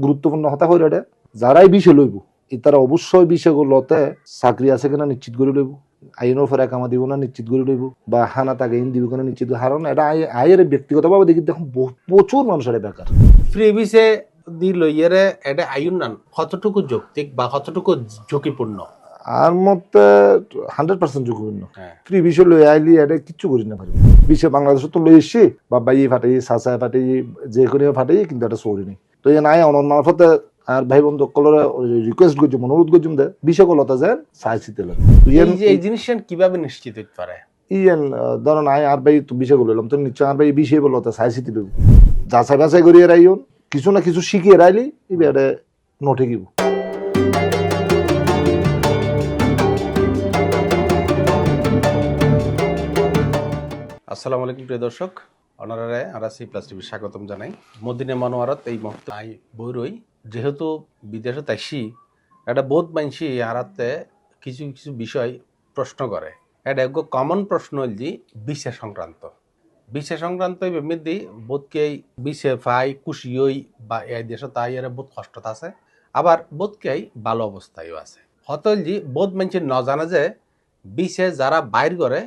গুরুত্বপূর্ণ হতা হইল এটা যারাই বিষয় লইব তারা অবশ্যই বিষয়গুলোতে চাকরি আছে কিনা নিশ্চিত করে লইব, আইনের ফেরা কামা দিব না নিশ্চিত করে লইব, বা হানা তাকে ইন দিব কিনা নিশ্চিত, কারণ এটা আয়ের ব্যক্তিগতভাবে দেখি দেখুন প্রচুর মানুষের বেকার ফ্রি ভিসে দি লইয়ারে এটা আইন নান কতটুকু যৌক্তিক বা কতটুকু ঝুঁকিপূর্ণ? আর মতে 100% ঝুঁকিপূর্ণ। হ্যাঁ। ফ্রি বিষয় লই আইলি এটা কিচ্ছু করি না পারি বিষয় বাংলাদেশে তো লই এসছি বা বাইয়ে ফাটাই সাসায় ফাটাই যে করে ফাটাই, কিন্তু এটা চৌরি নেই। তো এ নাই অনর মারফতে আর ভাই বন্ধু কলরে রিকোয়েস্ট করছি, অনুরোধ করছি দে বিষয়গুলোতে যেন চাইছিতে লাগে। এই জিনিসটা কিভাবে নিশ্চিত হইতে পারে? ইয়েন ধরো নাই আর ভাই বিষয়গুলো এলাম তো নিশ্চয় আর ভাই বিষয় বলতে চাইছিতে দেব, যাচাই বাছাই করিয়ে রাইন কিছু না কিছু শিখিয়ে রাইলি এবারে নঠে গিব। আসসালামু আলাইকুম প্রিয় দর্শক, অনারারে আরাসি প্লাস টিভি স্বাগতম জানাই। মদিনা মনোয়ারত এই মুহূর্তে আই বইরই যেহেতু বিদেশে তাইছি একটা বোধ মানছি আরাতে কিছু কিছু বিষয় প্রশ্ন করে। এটা এক কমন প্রশ্ন হল যে বিষয় সংক্রান্ত এমনি বোধকে বিষে ফাই খুশি হই বা এই দেশে তাই এর বহুত কষ্ট আছে, আবার বোধকে ভালো অবস্থায়ও আছে। হতল যে বোধ মানছি ন জানা যে বিষে যারা বাইর করে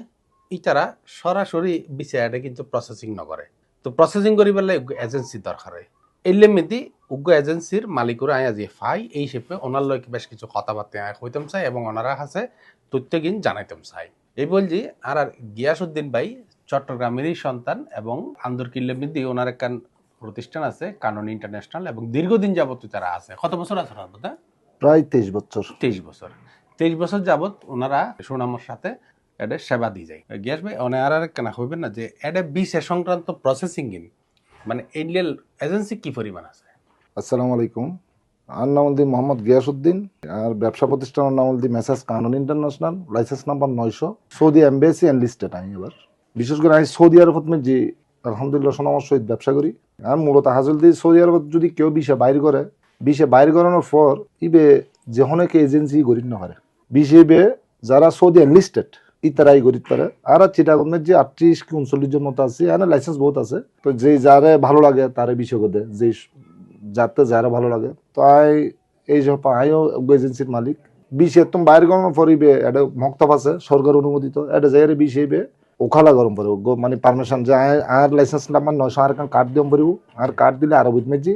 ইতারা সরাসরি বিষয়টা কিন্তু প্রসেসিং নকরে। তো প্রসেসিং করি পেলে এজেন্সি দরকার হয়। এলে মেদি উগ্র এজেন্সির মালিকরা আয় যে ফাই এই হিসেবে ওনার লয় বেশ কিছু কথাবার্তা হইতাম চাই এবং ওনারা কাছে তথ্য কিন জানাইতাম চাই। এই বলছি আর গিয়াসউদ্দিন ভাই চট্টগ্রামেরই সন্তান এবং আন্দর কিল্লে মেদি ওনার একখান প্রতিষ্ঠান আছে কানন ইন্টারন্যাশনাল, এবং দীর্ঘদিন যাবত তারা আছে। কত বছর আছে ওনার? প্রায় 23 বছর। 23 বছর যাবত ওনারা সুনামের সাথে এটা সেবা দিয়ে যায়। গ্যাস ভাই অনেক আর কেনা হইবেন না যে এটা বিষয় সংক্রান্ত প্রসেসিং মানে ইন্ডিয়ান এজেন্সি কি পরিমাণ আছে? আসসালামু আলাইকুম। আর নাম হল মোহাম্মদ গিয়াসউদ্দিন, আর ব্যবসা প্রতিষ্ঠানের নাম হল মেসাজ কানন international, license number 900, Saudi embassy enlisted. আমি এবার বিশেষ করে আমি সৌদি আরবত যে আলহামদুলিল্লাহ সুনামের সহিত ব্যবসা করি। আর মূলত হাজল দিয়ে সৌদি আরবত যদি কেউ বিষয় বাইর করে, বিষয় বাইর করানোর পর ইবে যে অনেকে এজেন্সি গরিব না পারে বিষয় যারা সৌদি এনলিস্টেড ইতারাই গরিব পারে। আর চিটাগমের যে 38 কি 39 জন মতো আছে, আর লাইসেন্স বহুত আছে। তো যে যারে ভালো লাগে তারে বিষয় করে যে যাতে যারা ভালো লাগে। তো এই যে আইও এজেন্সির মালিক বিষয় তুমি বাইরে গরম পরিবে, এটা মক্তব আছে সরকার অনুমোদিত, এটা যাইরে বিষয়বে ওখালা গরম পড়ে মানে পারমিশন যে আর লাইসেন্স নাম্বার 900 আর কার্ড দিম পড়ব। আর কার্ড দিলে আরো বুঝ মেজি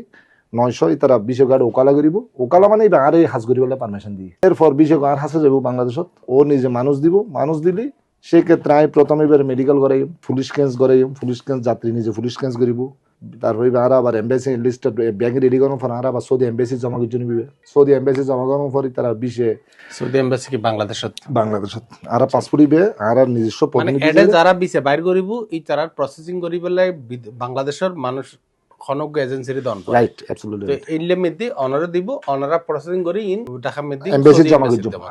900 তারা বিষয় গাড়ি ওকালা করিব। ওকালা মানে আর এই হাজ করি বলে পারমিশন দিয়ে এরপর বিষয় আর হাসে যাব বাংলাদেশত। ও নিজে মানুষ দিব, মানুষ দিলি সেক্ষেত্রে আমি প্রথম এবার মেডিকেল করাইম, পুলিশ কেন্স করাইম, পুলিশ কেন্স যাত্রী নিজে পুলিশ কেন্স করিব। তারপরে আর আবার এম্বাসি লিস্ট ব্যাংকে রেডি করার পর আর আবার সৌদি এম্বাসি জমা কিছু নিবে। সৌদি এম্বাসি জমা করার পর তারা বিষয়ে সৌদি এম্বাসি কি বাংলাদেশত আর পাসপোর্ট দিবে আর নিজস্ব মানে এটা যারা বিষয় বাইর করিব এই তারা প্রসেসিং করি বলে বাংলাদেশের মানুষ খনজ্ঞ এজেন্সির দন রাইট অ্যাবসলিউটলি। তো ইনলে মেদি অনারা দিব, অনারা প্রসেসিং করি ইন ঢাকা মেদি এমবেসি জমা করব।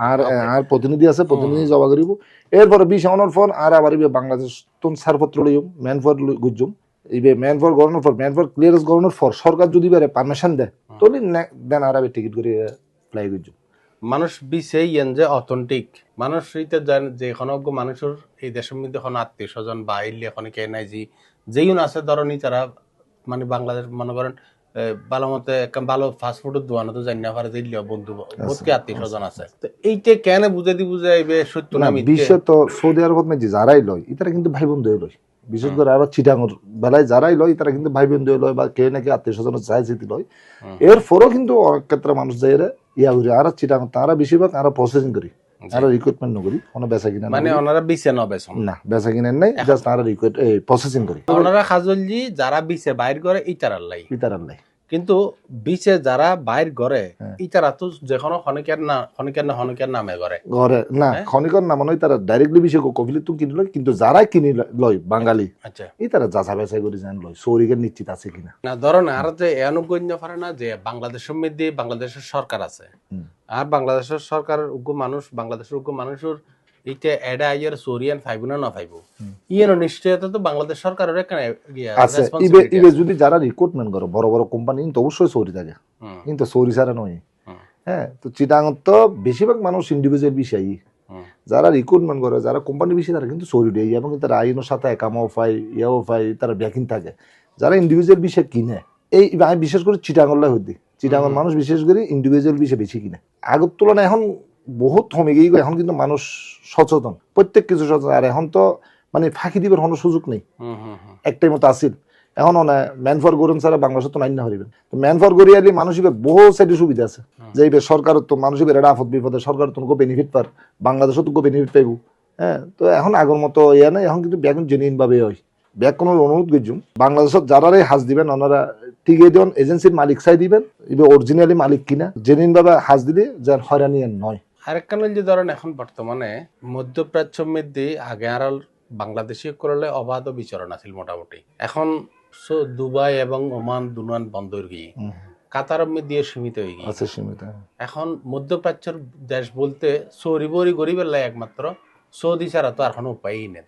আর প্রতিনিধি আছে, প্রতিনিধি জমা করিব। এরপরে বিষয় অনার ফোন আর আবার বাংলাদেশ তুন ছাড়পত্র লইম, ম্যান ফর গুজুম। ইবে manpower governor for manpower clearance governor for সরকার যদি বেরে পারমিশন দেয় তলি দেন আর আবার টিকিট করে ফ্লাই গুজুম। মানুষ বিষয় ইয়েন যে অথেন্টিক মানুষ এইটা যে খনজ্ঞ মানুষের এই দেশের মধ্যে এখন আত্মীয় স্বজন বা ইল্লি এখন কে নাই যেইন আছে ধরনি তারা মানে বাংলাদেশ মনে করেন ভালো মতে ভালো ফাস্ট ফুডের দোকানে তো জানি না পারে যে বন্ধু বোধকে আত্মীয় স্বজন আছে। তো এইটা কেন বুঝাইবে সত্য না বিষয় তো সৌদি আরবত যে যারাই লয় ইতারা কিন্তু ভাই বন্ধু লয়। বিশেষ করে আরো চিটাঙর বেলায় যারাই লয় তারা কিন্তু ভাই বন্ধু লয় বা কে নাকি আত্মীয় স্বজন চাইছিতে লয়। এরপরও কিন্তু অনেক ক্ষেত্রে মানুষ যাই ইয়া করি আর চিটাঙর তারা বেশিরভাগ আরো প্রসেসিং করি আর রিক্রুটমেন্ট নকরি, কোনো বেচা কিনা মানে ওনারা বিছে না বেচন না বেচা কিনা নাই, জাস্ট আর রিক্রুট প্রসেসিং করি। ওনারা খাজলজি যারা বিছে বাইর করে ইতারার লাই কিন্তু বিচে যারা বাইর করে ইতারা তো যেকোনো খনিকের নামে করে না খনিকর নাম নয়, তারা ডাইরেক্টলি বিষয় কফিলি তুমি কিনে লয়, কিন্তু যারা কিনে লয় বাঙালি আচ্ছা এই তারা যাচা বাছাই করে জান লয় সৌরিকের নিশ্চিত আছে কিনা। না ধরুন আর যে অনুগণ্য পারে না যে বাংলাদেশের মধ্যে বাংলাদেশের সরকার আছে আর বাংলাদেশের সরকারের বাংলাদেশের মানুষের এইটা এডা আইয়ার সোরিয়ান ফাইবো না ফাইবো ইয়েনো নিশ্চয়তা তো বাংলাদেশ সরকারের এখানে আছে। ইবে যদি যারা রিক্রুটমেন্ট করে বড় বড় কোম্পানি তো অবশ্যই সৌরি থাকে, কিন্তু সৌরি ছাড়া নয়। হ্যাঁ, তো চিটাঙত তো বেশিরভাগ মানুষ ইন্ডিভিজুয়াল বিষয়ই যারা রিক্রুটমেন্ট করে যারা কোম্পানি বিষয় তারা কিন্তু সৌরি দেয় এবং তারা আইনের সাথে একামাও পাই ইয়াও পাই তারা ব্যাকিং থাকে। যারা ইন্ডিভিজুয়াল বিষয় কিনে এই আমি বিশেষ করে চিটাঙল্লা হইতে চিটাগং মানুষ বিশেষ করে ইন্ডিভিজুয়াল বিষয়ে বেশি কিনে। আগের তুলনায় এখন বহুত কমে গিয়ে এখন কিন্তু মানুষ সচেতন, প্রত্যেক কিছু সচেতন। আর এখন তো মানে ফাঁকি দিবার কোনো সুযোগ নেই, একটাই মতো আসিল। এখন ম্যান ফর গরম ছাড়া বাংলাদেশে তো নাইন না হরিবেন। তো ম্যান ফর গড়ি আলি মানুষের বহু সাইডে সুবিধা আছে, যে এইবার সরকার তো মানুষের এটা আপদ বিপদে সরকার তোমাকে বেনিফিট পার, বাংলাদেশও তোকে বেনিফিট পাইব। হ্যাঁ, তো এখন আগের মতো ইয়া নাই, এখন কিন্তু ব্যাগ জেনুইন ভাবে হয়। ব্যাগ কোনো অনুরোধ করছুম বাংলাদেশত যারাই হাজ দিবেন ওনারা ঠিকই দিন, এজেন্সির মালিক চাই দিবেন, এবার অরিজিনালি মালিক কিনা জেনুইন ভাবে হাজ দিলে যার হয়রানি আর নয়। আরেকখান যে ধরেন এখন বর্তমানে মধ্যপ্রাচ্য মধ্যে আগে আর বাংলাদেশি করলে অবাধ বিচরণ আছিল মোটামুটি। এখন দুবাই এবং ওমান দুনান বন্ধ হয়ে গিয়ে কাতার মধ্যে সীমিত হয়ে গিয়ে আচ্ছা সীমিত। এখন মধ্যপ্রাচ্যের দেশ বলতে সৌরি বরি গরিবের লাই একমাত্র সৌদি ছাড়া তো আর কোনো উপায়ই নেই।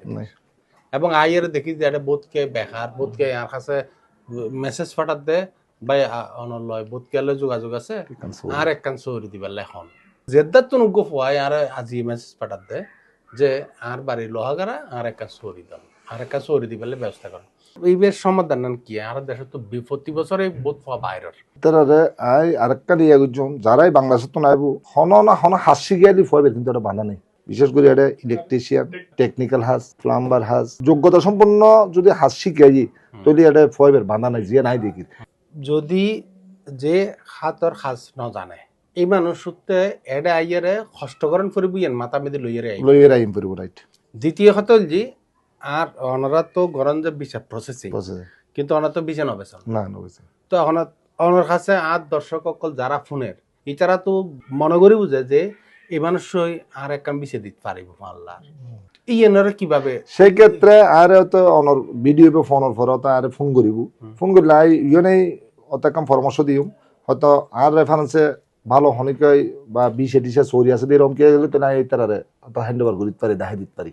এবং আইয়ের দেখি যে এটা বোধকে বেকার, বোধকে আর কাছে মেসেজ পাঠাত দে ভাই অনলয় বোধকে যোগাযোগ আছে আর একখান সৌরি দিবার এখন জেদ্দার তো নুগ্য ফুয়াই আর আজি মেসেজ পাঠাত দে যে আর বাড়ির লোহাগারা আর একটা সৌরি দাম, আর একটা সৌরি দিবার ব্যবস্থা করেন। এই বেশ সমাধান কি আর দেশে তো প্রতি বছরে বোধ পাওয়া বাইরের তারারে আই আরেকটা দিয়ে গুজন যারাই বাংলাদেশে তো নাইবো হন না হন হাসি গিয়ালি ফয়বে, কিন্তু এটা বাধা নেই। বিশেষ করে এটা ইলেকট্রিশিয়ান, টেকনিক্যাল হাজ, প্লাম্বার হাজ, যোগ্যতা সম্পন্ন যদি হাজ শিখাই তাহলে এটা ফয়বের বাধা নাই, যে নাই দেখি। যদি যে হাতর হাজ ন জানে এই মানুষ সূত্রে এটা আইয়ারে কষ্টকরণ করে বুঝেন মাথা মেদি লইয়ের আইম পড়ব। রাইট। দ্বিতীয় কথা যে আর ওনারা তো গরম যে বিচার প্রসেসিং, কিন্তু ওনারা তো বিচার নবেছেন না নবেছেন। তো ওনার কাছে আর দর্শক অকল যারা ফোনের ইতারা তো মনে করি বুঝে যে এই মানুষই আর এক কাম বিচার দিতে পারিব আল্লাহ। এই এনারা কিভাবে সেই ক্ষেত্রে আর তো অনর ভিডিও ফোনের ফরত আর ফোন করিব, ফোন করলে আই ইয়নেই অত কাম পরামর্শ দিম, হয়তো আর রেফারেন্সে ভালো হনিকই বা বিশে টিশে সরি আছে এরকম কে গেলে তো না এই তারারে হ্যান্ড ওভার করিতে পারি, দেখাই দিতে পারি।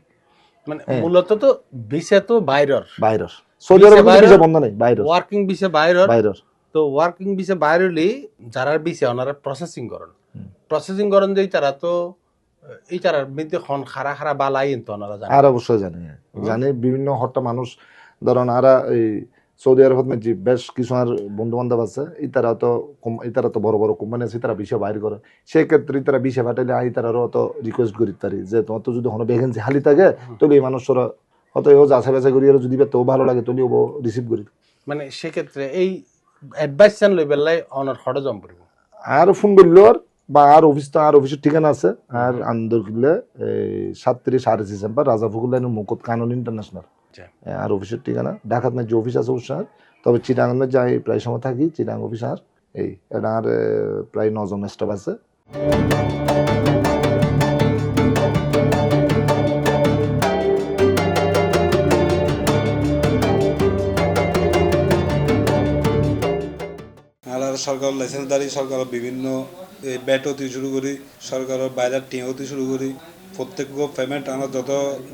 মানে মূলত তো ভিসা তো বাইরের সৌদি আরবে ভিসা বন্ধ নাই, বাইরের ওয়ার্কিং ভিসা বাইরের। তো ওয়ার্কিং ভিসা বাইরেলি যারা ভিসা ওনারা প্রসেসিং করেন যে তারা তো এই তারার মধ্যে খন খারা খারা বালাই তো ওনারা জানে। আর অবশ্যই জানে বিভিন্ন হট্টা মানুষ ধরুন আর এই সৌদি আরব যে বেশ কিছু আর বন্ধু বান্ধব আছে ইতারা তো বড় বড় কোম্পানি আছে, তারা বিষয় বাইর করে। সেই ক্ষেত্রে তারা বিষয় পাঠাইলে আই তারারও অত রিকোয়েস্ট করি পারি যে তোমার তো যদি কোনো ভ্যাকেন্সি খালি থাকে তাহলে এই মানুষরা হয়তো এও যাচাই বাছাই করি, যদি তো ভালো লাগে তাহলে ও রিসিভ করি। মানে সেক্ষেত্রে এই অ্যাডভাইস চান লই বেলায় অনার হট জম করিব আর ফোন করলো বা আর অফিসের ঠিকানা আছে আর আন্দর কিনলে 37 ডিসেম্বর রাজা ফকুর লাইনের মুকুট কানন ইন্টারন্যাশনাল আর অফিসের ঠিকানা ঢাকাত যে অফিস আছে ওর, তবে চিটাগাংয়ে যাই প্রায় সময় থাকি। চিটাগাং অফিস আর এই এটা আর প্রায় 9 জন স্টাফ আছে। সরকার লাইসেন্সদারি সরকার বিভিন্ন ব্যাট হতে শুরু করি, সরকারের বাইরের টিম হতে শুরু করি, প্রত্যেক পেমেন্ট আমরা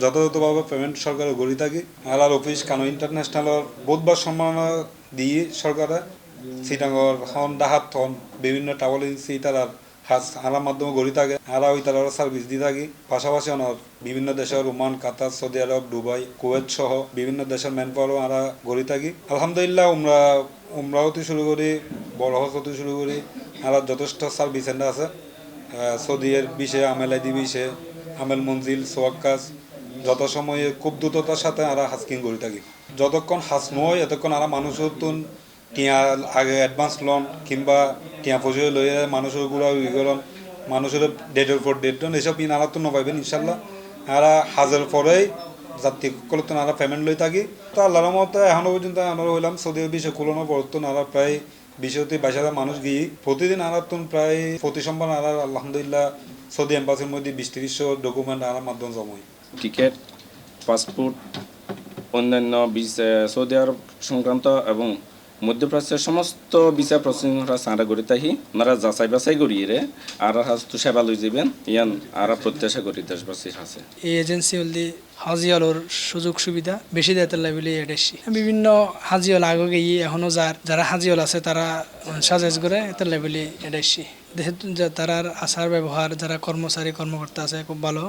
যথাযথভাবে পেমেন্ট সরকারের গড়ি থাকি। আর অফিস কানো ইন্টারন্যাশনালের বহুতবার সম্মাননা দিয়ে সরকারে সিটাঙ্গর হন ডাহাত হন বিভিন্ন ট্রাভেল এজেন্সি তারার হাজ আনার মাধ্যমে গড়ি থাকে। আর ওই তারা সার্ভিস দিয়ে থাকি। পাশাপাশি আমার বিভিন্ন দেশের ওমান, কাতার, সৌদি আরব, দুবাই, কুয়েত সহ বিভিন্ন দেশের ম্যান পাওয়ারও আমরা গড়ি থাকি। আলহামদুলিল্লাহ উমরা হতে শুরু করি, বড় হজ হতে শুরু করি। আর যথেষ্ট সার্ভিস সেন্টার আছে সৌদির বিষয়ে, আমেল আইডি বিষয়ে, আমেল মঞ্জিল, সোয়াক্কাস যথাসময়ে খুব দ্রুততার সাথে আমরা হাজকিং করে থাকি। যতক্ষণ হাজ নয় এতক্ষণ আমরা মানুষের টিয়া আগে অ্যাডভান্স লোন কিংবা টিয়া পয়সা লইয়ে মানুষের গুড়া গেলেন, মানুষের ডেটের পর ডেট এইসব আরা তো নপাইবেন ইনশাল্লাহ। আর হাজের পরেই যাত্রী তো নারা পেমেন্ট লই থাকি। তো আল্লাহর মতো এখনো পর্যন্ত আমরা হইলাম সৌদি বিষয় কুলোনো পড়তো নারা প্রায় 20-22,000 মানুষ গিয়ে প্রতিদিন আনার প্রায় প্রতি সোমবার আর আলহামদুলিল্লাহ সৌদি এম্বাসির মধ্যে 20-30 ডকুমেন্ট আনার মাধ্যমে জমাই। টিকেট, পাসপোর্ট, অন্যান্য সৌদি আরব সংক্রান্ত এবং মধ্যপ্রাচ্যের সমস্ত ভিসা প্রসেসিং সারা করে থাকি। ওনারা যাচাই বাছাই করিয়ে আর তো সেবা লই যাবেন ইয়ান আর প্রত্যাশা করি দেশবাসীর কাছে। এই এজেন্সি হলদি হাজিওয়ালোর সুযোগ সুবিধা বেশি দেয় বলে এডেছি বিভিন্ন হাজিওয়াল আগে গিয়ে এখনো যারা হাজিওয়াল আছে তারা সাজেজ করে এত লেভেলে এডেছি। তারা আচার ব্যবহার যারা কর্মকর্তা আছে খুব ভালো।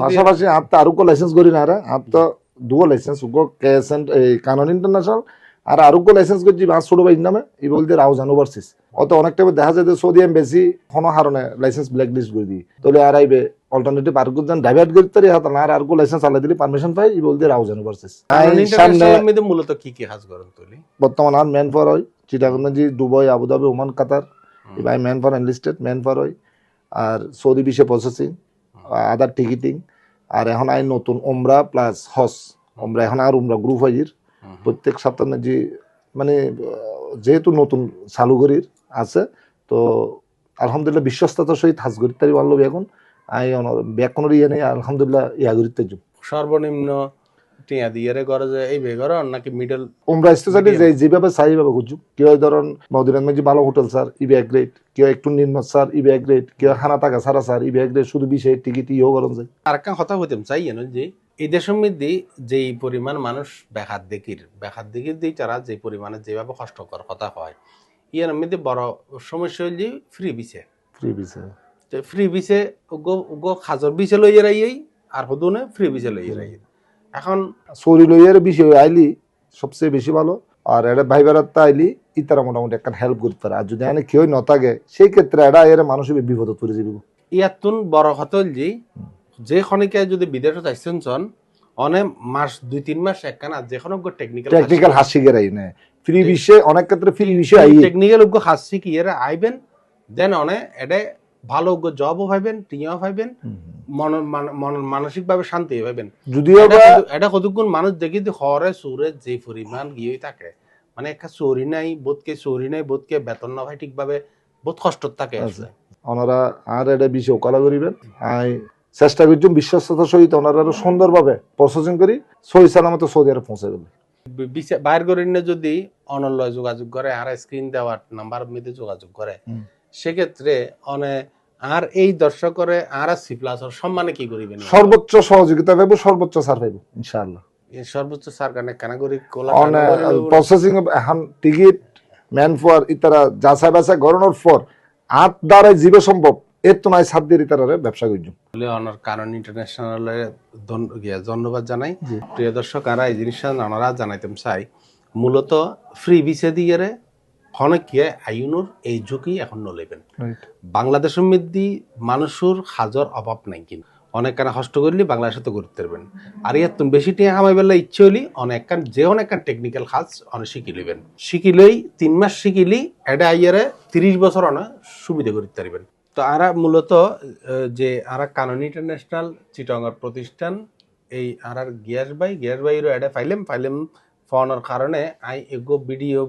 পাশাপাশি আপ তো আরো লাইসেন্স করি না রে আপ তো দুটো লাইসেন্স উগো কেএসএন এই কানন ইন্টারন্যাশনাল আর আরো লাইসেন্স করছি আর ছোট ভাই নামে ই বলতে রাউজান ওভারসিজ অত অনেক টাইমে দেখা যায় যে সৌদি এমবেসি কোনো হারণে লাইসেন্স ব্ল্যাক লিস্ট করে দিই তাহলে আর আইবে অল্টারনেটিভ আর গুলো ডাইভার্ট করতে পারি হাত না আর লাইসেন্স আলাদা দিলে পারমিশন পাই ই বলতে রাউজান ওভারসিজ ইন্টারন্যাশনাল মধ্যে মূলত কি কি কাজ করেন তুলি বর্তমান আর ম্যান ফর হয় চিটাগঞ্জি দুবাই আবুধাবি ওমান কাতার এবার man for enlisted man for হয় আর সৌদি বিষয়ে প্রসেসিং আদার টিকিটিং আর এখন আই নতুন ওমরা প্লাস হস ওমরা এখন আর ওমরা গ্রুপ হাজির প্রত্যেক সপ্তাহে যে মানে যেহেতু নতুন চালু করির আছে তো আলহামদুলিল্লাহ বিশ্বস্ততার সহিত হাজ করিতে পারলো এখন আই ব্যাকনের ইয়ে নেই আলহামদুলিল্লাহ ইয়া করিতে যাব সর্বনিম্ন টিয়া দিয়ে করে যে এই বেগর নাকি মিডল ওমরা স্পেশালি যে যেভাবে চাই ভাবে খুঁজু কেউ ধরুন মদিনার মধ্যে ভালো হোটেল স্যার ইবে এক রেট কেউ একটু নিম্ন স্যার ইবে এক রেট কেউ খানা টাকা সারা স্যার ইবে এক রেট শুধু বিষয়ে টিকিট ইয়েও করেন যায় আর একটা কথা হইতাম চাই জানো যে এই দেশের মধ্যে যেই পরিমাণ মানুষ বেকার দিকির দিয়ে তারা যে পরিমাণে যেভাবে কষ্টকর কথা হয় ইয়ার মধ্যে বড় সমস্যা হল যে ফ্রি বিছে ফ্রি বিছে উগো খাজর বিছে লই রাই আর হদুনে ফ্রি বিছে লই রাই এখন সরি লইয়ের বিষয় আইলি সবচেয়ে বেশি ভালো আর এটা ভাই বেড়াতে আইলি ইতারা মোটামুটি একটা হেল্প করতে পারে আর যদি এখানে কেউ ন থাকে সেই ক্ষেত্রে এটা এর মানুষের বিপদ পড়ে যাবে ইয়াতুন বড় কথা হল যে খনিকে যদি বিদেশত আসছেন চন অনেক মাস 2-3 মাস একখানা যে কোনো টেকনিক্যাল হাসি গেরাই না ফ্রি বিষয়ে অনেক ক্ষেত্রে ফ্রি বিষয় আই টেকনিক্যাল উগ্র হাসি কি এরা আইবেন দেন অনেক এটা ভালো উগ্র জবও পাইবেন টিয়াও পাইবেন মানসিক ভাবে শান্তি পাইবেন যদিও এটা কতক্ষণ মানুষ দেখি হরে সুরে যে পরিমাণ গিয়ে থাকে মানে একটা চুরি নাই বোধকে বেতন না ভাই ঠিকভাবে বহুত কষ্ট থাকে ওনারা আর এটা বিষয় ওকালা করিবেন আই চেষ্টা করছুম বিশ্বস্ততার সহিত ওনারা আরো সুন্দরভাবে প্রসেসিং করি সহি সালামতে সৌদি আরব পৌঁছে গেল বাইর করিনে যদি অনলয় যোগাযোগ করে আর স্ক্রিন দেওয়ার নাম্বার মধ্যে যোগাযোগ করে সেক্ষেত্রে অনেক আর এই দর্শকরে আর সি প্লাস সম্মানে কি করিবেন সর্বোচ্চ সহযোগিতা পাইব সর্বোচ্চ ছাড় পাইব ইনশাআল্লাহ সর্বোচ্চ ছাড় কানে কানাগরি কোলা প্রসেসিং এখন টিকিট ম্যান পাওয়ার ইতারা যাচাই বাছাই করানোর পর আট দ্বারাই জীবে সম্ভব এর তো নাই সাত দিয়ে ইতারা ব্যবসা করছুম অনার কারণ ইন্টারন্যাশনালের ধন্যবাদ জানাই প্রিয় দর্শক আর এই জিনিসটা ওনারা জানাইতাম চাই মূলত ফ্রি ভিসা দিয়ে হনকিয়ে আইনুর এই ঝুঁকি এখন নলেবেন বাংলাদেশের মধ্যে মানুষের হাজর অভাব নাই কিন্তু অনেক কানা কষ্ট করলে বাংলাদেশে তো করতে পারবেন আর ইয়ার তুমি বেশি টিয়া হামাই বেলা ইচ্ছে হলি অনেক টেকনিক্যাল কাজ অনেক শিখি লইবেন শিখিলেই 3 মাস শিখিলি এটা আইয়ারে 30 বছর অনেক সুবিধা করতে পারবেন তো আরা মূলত যে আরা কানন ইন্টারন্যাশনাল চিটাঙ্গের প্রতিষ্ঠান এই আর গিয়াস বাইরও এটা ফাইলেম ফোনের কারণে আই এগো ভিডিও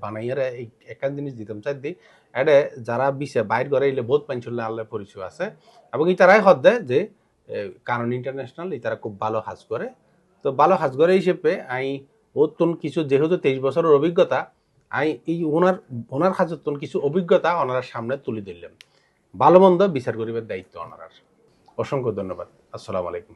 বানাইয়ারে একটা জিনিস দিতাম চাই দিই এটা যারা বিছে বাইর করে এলে বহুত পাঞ্চল্য আল্লাহ পরিচয় আছে এবং তারাই হদ দেয় যে কানন ইন্টারন্যাশনাল তারা খুব ভালো কাজ করে তো ভালো কাজ করে হিসেবে আই ওতন কিছু যেহেতু 23 বছরের অভিজ্ঞতা আই এই ওনার কাজতন কিছু অভিজ্ঞতা ওনার সামনে তুলে দিলাম ভালো মন্দ বিচার করিবার দায়িত্ব ওনার অসংখ্য ধন্যবাদ আসসালামু আলাইকুম